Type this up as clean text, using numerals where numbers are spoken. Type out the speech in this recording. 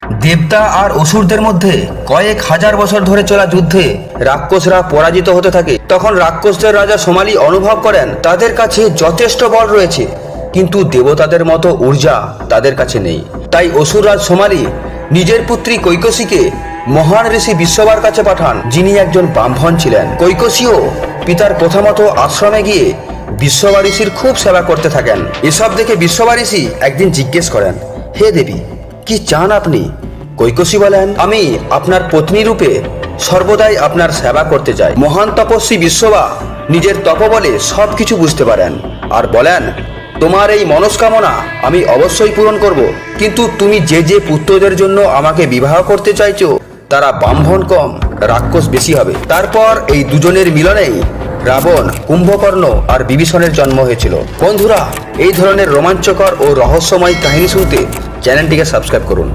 দেবতা আর অসুরদের মধ্যে কয়েক হাজার বছর ধরে চলা যুদ্ধে রাক্ষসরা পরাজিত হতে থাকে। তখন রাক্ষসদের রাজা সোমালি অনুভব করেন তাদের কাছে যথেষ্ট বল রয়েছে, কিন্তু দেবতাদের মতো ঊর্জা তাদের কাছে নেই। তাই অসুররাজ সোমালি নিজের পুত্রী কৈকসীকে মহান ঋষি বিশ্ববার কাছে পাঠান, যিনি একজন ব্রাহ্মণ ছিলেন। কৈকসীও পিতার কথা মতো আশ্রমে গিয়ে বিশ্ববা ঋষির খুব সেবা করতে থাকেন। এসব দেখে বিশ্ববা ঋষি একদিন জিজ্ঞেস করেন, হে দেবী, কি চান আপনি? কৈকসী বলেন, আমি আপনার পত্নী রূপে সর্বদাই আপনার সেবা করতে চাই। মহান তপস্বী বিশ্ববা নিজের তপবলে সবকিছু বুঝতে পারেন আর বলেন, তোমার এই মনস্কামনা আমি অবশ্যই পূরণ করব, কিন্তু তুমি যে যে পুত্রদের জন্য আমাকে বিবাহ করতে চাইছো তারা ব্রাহ্মণ কম, রাক্ষস বেশি হবে। তারপর এই দুজনের মিলনেই রাবণ, কুম্ভকর্ণ আর বিভীষণের জন্ম হয়েছিল। বন্ধুরা, এই ধরনের রোমাঞ্চকর ও রহস্যময় কাহিনী শুনতে চ্যানেলটিকে সাবস্ক্রাইব করুন।